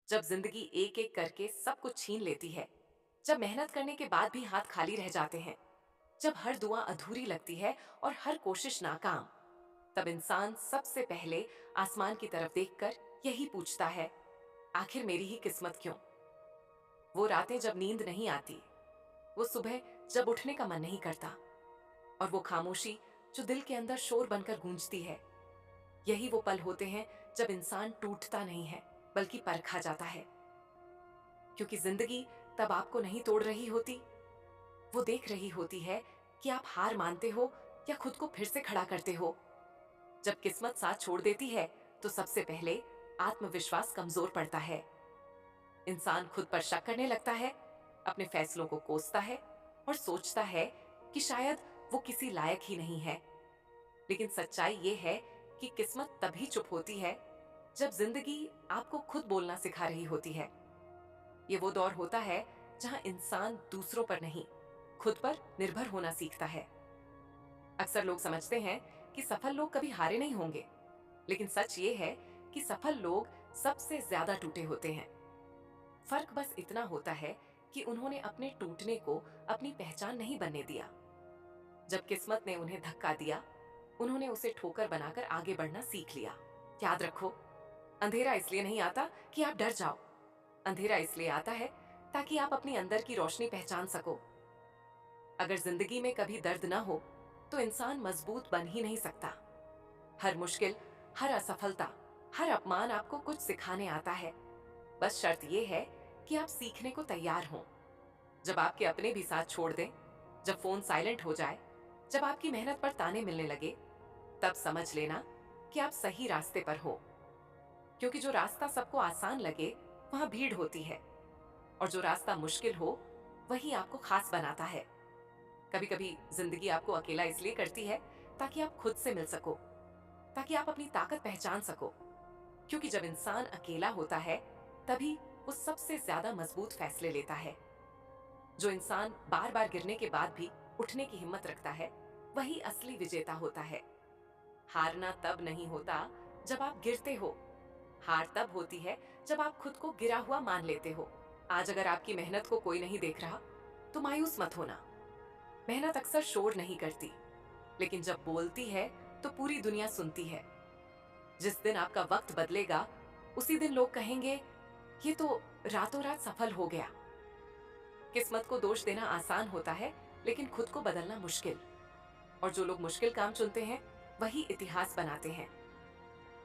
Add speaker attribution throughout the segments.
Speaker 1: जब जिंदगी एक एक करके सब कुछ छीन लेती है, जब मेहनत करने के बाद भी हाथ खाली रह जाते हैं, जब हर दुआ अधूरी लगती है और हर कोशिश नाकाम, तब इंसान सबसे पहले आसमान की तरफ देखकर यही पूछता है, आखिर मेरी ही किस्मत क्यों? वो रातें जब नींद नहीं आती, वो सुबह जब उठने का मन नहीं करता, और वो खामोशी जो दिल के अंदर शोर बनकर गूंजती है, यही वो पल होते हैं जब इंसान टूटता नहीं है बल्कि परखा जाता है। क्योंकि जिंदगी तब आपको नहीं तोड़ रही होती, वो देख रही होती है कि आप हार मानते हो या खुद को फिर से खड़ा करते हो। जब किस्मत साथ छोड़ देती है तो सबसे पहले आत्मविश्वास कमजोर पड़ता है। इंसान खुद पर शक करने लगता है, अपने फैसलों को कोसता है और सोचता है कि शायद वो किसी लायक ही नहीं है। लेकिन सच्चाई ये है कि किस्मत तभी चुप होती है जब जिंदगी आपको खुद बोलना सिखा रही होती है। ये वो दौर होता है जहां इंसान दूसरों पर नहीं, खुद पर निर्भर होना सीखता है। अक्सर लोग समझते हैं कि सफल लोग कभी हारे नहीं होंगे, लेकिन सच ये है कि सफल लोग सबसे ज्यादा टूटे होते हैं। फर्क बस इतना होता है कि उन्होंने अपने टूटने को अपनी पहचान नहीं बनने दिया। जब किस्मत ने उन्हें धक्का दिया, उन्होंने उसे ठोकर बनाकर आगे बढ़ना सीख लिया। याद रखो, अंधेरा इसलिए नहीं आता कि आप डर जाओ, अंधेरा इसलिए आता है ताकि आप अपनी अंदर की रोशनी पहचान सको। अगर जिंदगी में कभी दर्द ना हो तो इंसान मजबूत बन ही नहीं सकता। हर मुश्किल, हर असफलता, हर अपमान आपको कुछ सिखाने आता है। बस शर्त यह है कि आप सीखने को तैयार हों। जब आपके अपने भी साथ छोड़ दें, जब फोन साइलेंट हो जाए, जब आपकी मेहनत पर ताने मिलने लगे, तब समझ लेना कि आप सही रास्ते पर हो। क्योंकि जो रास्ता सबको आसान लगे वहां भीड़ होती है, और जो रास्ता मुश्किल हो वही आपको खास बनाता है। कभी कभी जिंदगी आपको अकेला इसलिए करती है ताकि आप खुद से मिल सको, ताकि आप अपनी ताकत पहचान सको। क्योंकि जब इंसान अकेला होता है तभी वो सबसे ज्यादा मजबूत फैसले लेता है। जो इंसान बार बार गिरने के बाद भी उठने की हिम्मत रखता है, वही असली विजेता होता है। हारना तब नहीं होता जब आप गिरते हो, हार तब होती है जब आप खुद को गिरा हुआ मान लेते हो। आज अगर आपकी मेहनत को कोई नहीं देख रहा तो मायूस मत होना। मेहनत अक्सर शोर नहीं करती, लेकिन जब बोलती है तो पूरी दुनिया सुनती है। जिस दिन आपका वक्त बदलेगा, उसी दिन लोग कहेंगे, ये तो रातों रात सफल हो गया। किस्मत को दोष देना आसान होता है, लेकिन खुद को बदलना मुश्किल। और जो लोग मुश्किल काम चुनते हैं वही इतिहास बनाते हैं।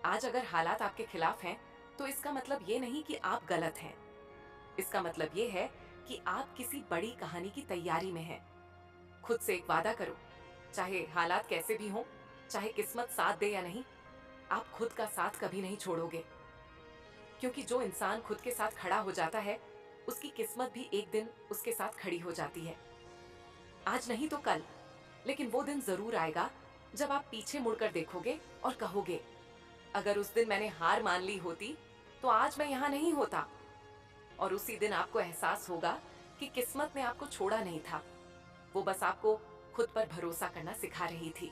Speaker 1: आज अगर हालात आपके खिलाफ हैं तो इसका मतलब ये नहीं कि आप गलत हैं। इसका मतलब ये है कि आप किसी बड़ी कहानी की तैयारी में हैं। खुद से एक वादा करो, चाहे हालात कैसे भी हों, चाहे किस्मत साथ दे या नहीं, आप खुद का साथ कभी नहीं छोड़ोगे। क्योंकि जो इंसान खुद के साथ खड़ा हो जाता है, उसकी किस्मत भी एक दिन उसके साथ खड़ी हो जाती है। आज नहीं तो कल, लेकिन वो दिन जरूर आएगा जब आप पीछे मुड़कर देखोगे और कहोगे, अगर उस दिन मैंने हार मान ली होती तो आज मैं यहां नहीं होता। और उसी दिन आपको एहसास होगा कि किस्मत ने आपको छोड़ा नहीं था, वो बस आपको खुद पर भरोसा करना सिखा रही थी।